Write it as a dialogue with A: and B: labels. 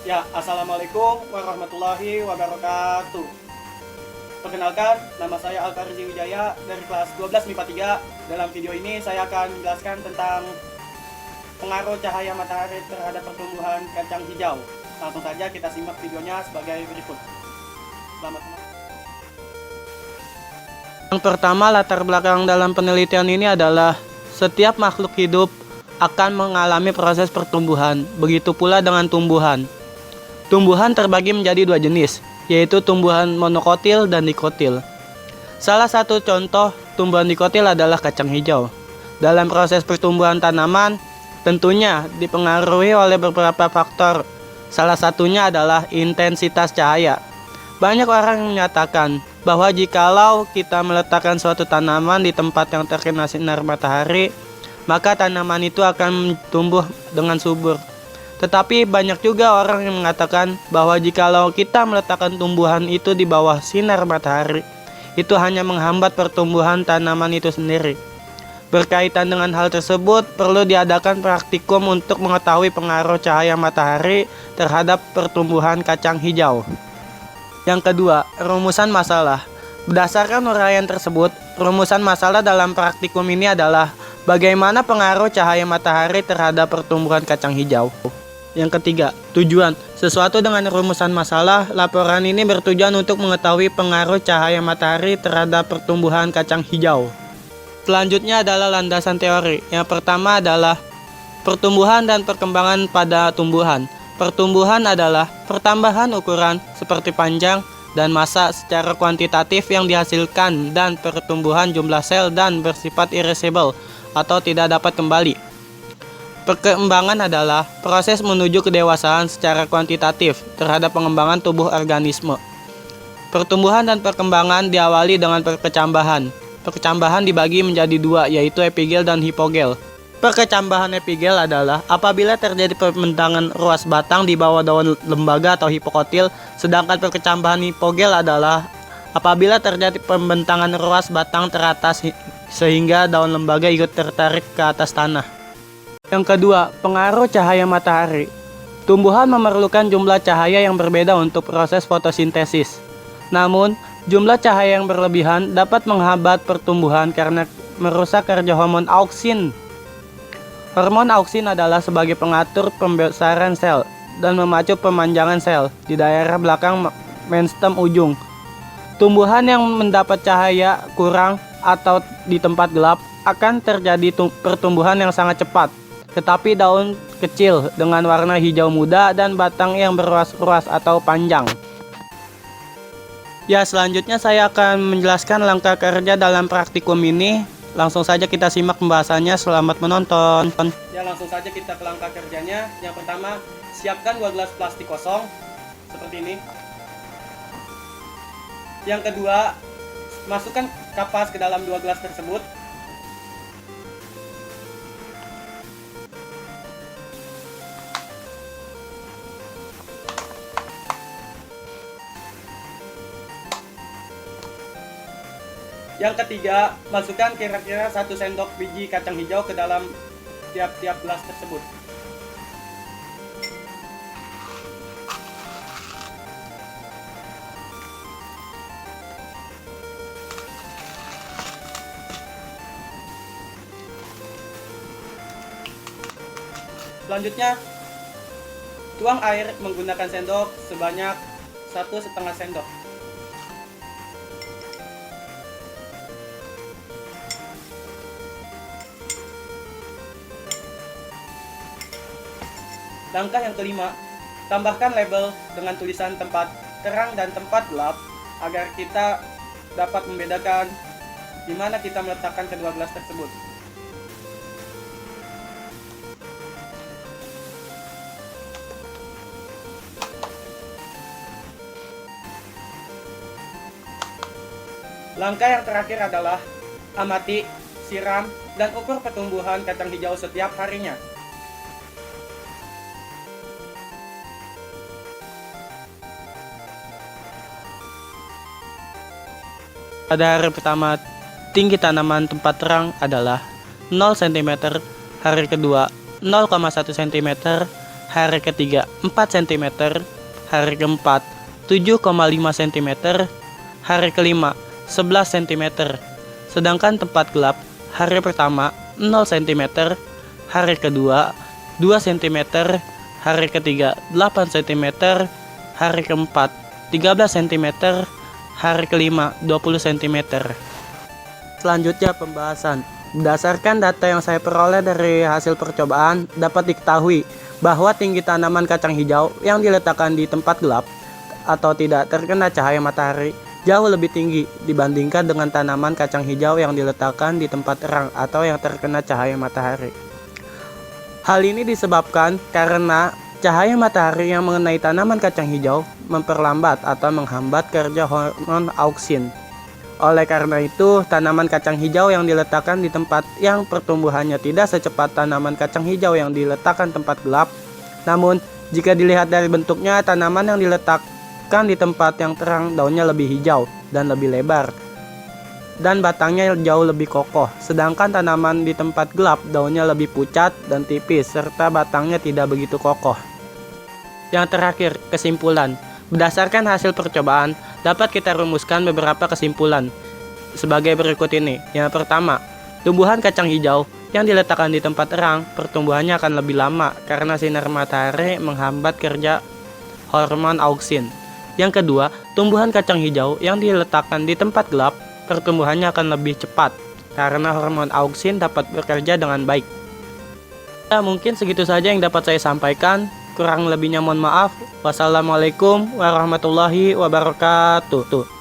A: Ya, Assalamualaikum warahmatullahi wabarakatuh. Perkenalkan, nama saya Alkarzi Wijaya dari kelas 12 MIPA 3. Dalam video ini saya akan menjelaskan tentang pengaruh cahaya matahari terhadap pertumbuhan kacang hijau. Langsung saja kita simak videonya sebagai berikut. Selamat menonton.
B: Yang pertama, latar belakang dalam penelitian ini adalah setiap makhluk hidup akan mengalami proses pertumbuhan. Begitu pula dengan tumbuhan. Tumbuhan terbagi menjadi dua jenis, yaitu tumbuhan monokotil dan dikotil. Salah satu contoh tumbuhan dikotil adalah kacang hijau. Dalam proses pertumbuhan tanaman, tentunya dipengaruhi oleh beberapa faktor. Salah satunya adalah intensitas cahaya. Banyak orang yang menyatakan bahwa jikalau kita meletakkan suatu tanaman di tempat yang terkena sinar matahari, maka tanaman itu akan tumbuh dengan subur. Tetapi banyak juga orang yang mengatakan bahwa jikalau kita meletakkan tumbuhan itu di bawah sinar matahari, itu hanya menghambat pertumbuhan tanaman itu sendiri. Berkaitan dengan hal tersebut, perlu diadakan praktikum untuk mengetahui pengaruh cahaya matahari terhadap pertumbuhan kacang hijau. Yang kedua, rumusan masalah. Berdasarkan uraian tersebut, rumusan masalah dalam praktikum ini adalah bagaimana pengaruh cahaya matahari terhadap pertumbuhan kacang hijau. Yang ketiga, tujuan. Sesuatu dengan rumusan masalah, laporan ini bertujuan untuk mengetahui pengaruh cahaya matahari terhadap pertumbuhan kacang hijau. Selanjutnya adalah landasan teori. Yang pertama adalah pertumbuhan dan perkembangan pada tumbuhan. Pertumbuhan adalah pertambahan ukuran seperti panjang dan massa secara kuantitatif yang dihasilkan dan pertumbuhan jumlah sel dan bersifat irreversible atau tidak dapat kembali. Perkembangan adalah proses menuju kedewasaan secara kuantitatif terhadap pengembangan tubuh organisme. Pertumbuhan dan perkembangan diawali dengan perkecambahan. Perkecambahan dibagi menjadi dua, yaitu epigel dan hipogel. Perkecambahan epigel adalah apabila terjadi pembentangan ruas batang di bawah daun lembaga atau hipokotil, sedangkan perkecambahan hipogel adalah apabila terjadi pembentangan ruas batang teratas sehingga daun lembaga ikut tertarik ke atas tanah. Yang kedua, pengaruh cahaya matahari. Tumbuhan memerlukan jumlah cahaya yang berbeda untuk proses fotosintesis. Namun, jumlah cahaya yang berlebihan dapat menghambat pertumbuhan karena merusak kerja hormon auksin. Hormon auksin adalah sebagai pengatur pembesaran sel dan memacu pemanjangan sel di daerah belakang menstem ujung. Tumbuhan yang mendapat cahaya kurang atau di tempat gelap akan terjadi pertumbuhan yang sangat cepat. Tetapi daun kecil dengan warna hijau muda dan batang yang berruas-ruas atau panjang. Ya, selanjutnya saya akan menjelaskan langkah kerja dalam praktikum ini. Langsung saja kita simak pembahasannya. Selamat menonton.
A: Ya, langsung saja kita ke langkah kerjanya. Yang pertama, siapkan 2 gelas plastik kosong seperti ini. Yang kedua, masukkan kapas ke dalam 2 gelas tersebut. Yang ketiga, masukkan kira-kira 1 sendok biji kacang hijau ke dalam tiap-tiap gelas tersebut. Selanjutnya, tuang air menggunakan sendok sebanyak 1,5 sendok. Langkah yang kelima, tambahkan label dengan tulisan tempat terang dan tempat gelap agar kita dapat membedakan di mana kita meletakkan kedua gelas tersebut. Langkah yang terakhir adalah amati, siram, dan ukur pertumbuhan kacang hijau setiap harinya.
B: Pada hari pertama, tinggi tanaman tempat terang adalah 0 cm, hari kedua 0,1 cm, hari ketiga 4 cm, hari keempat 7,5 cm, hari kelima 11 cm. Sedangkan tempat gelap hari pertama 0 cm, hari kedua 2 cm, hari ketiga 8 cm, hari keempat 13 cm, hari kelima 20 cm. Selanjutnya pembahasan. Berdasarkan data yang saya peroleh dari hasil percobaan, dapat diketahui bahwa tinggi tanaman kacang hijau yang diletakkan di tempat gelap atau tidak terkena cahaya matahari jauh lebih tinggi dibandingkan dengan tanaman kacang hijau yang diletakkan di tempat terang atau yang terkena cahaya matahari. Hal ini disebabkan karena cahaya matahari yang mengenai tanaman kacang hijau memperlambat atau menghambat kerja hormon auksin. Oleh karena itu, tanaman kacang hijau yang diletakkan di tempat yang pertumbuhannya tidak secepat tanaman kacang hijau yang diletakkan tempat gelap. Namun, jika dilihat dari bentuknya, tanaman yang diletakkan di tempat yang terang daunnya lebih hijau dan lebih lebar, dan batangnya jauh lebih kokoh. Sedangkan tanaman di tempat gelap daunnya lebih pucat dan tipis, serta batangnya tidak begitu kokoh. Yang terakhir, kesimpulan. Berdasarkan hasil percobaan, dapat kita rumuskan beberapa kesimpulan sebagai berikut ini. Yang pertama, tumbuhan kacang hijau yang diletakkan di tempat terang, pertumbuhannya akan lebih lama karena sinar matahari menghambat kerja hormon auksin. Yang kedua, tumbuhan kacang hijau yang diletakkan di tempat gelap, pertumbuhannya akan lebih cepat karena hormon auksin dapat bekerja dengan baik. Ya, mungkin segitu saja yang dapat saya sampaikan. Kurang lebihnya mohon maaf. Wassalamualaikum warahmatullahi wabarakatuh.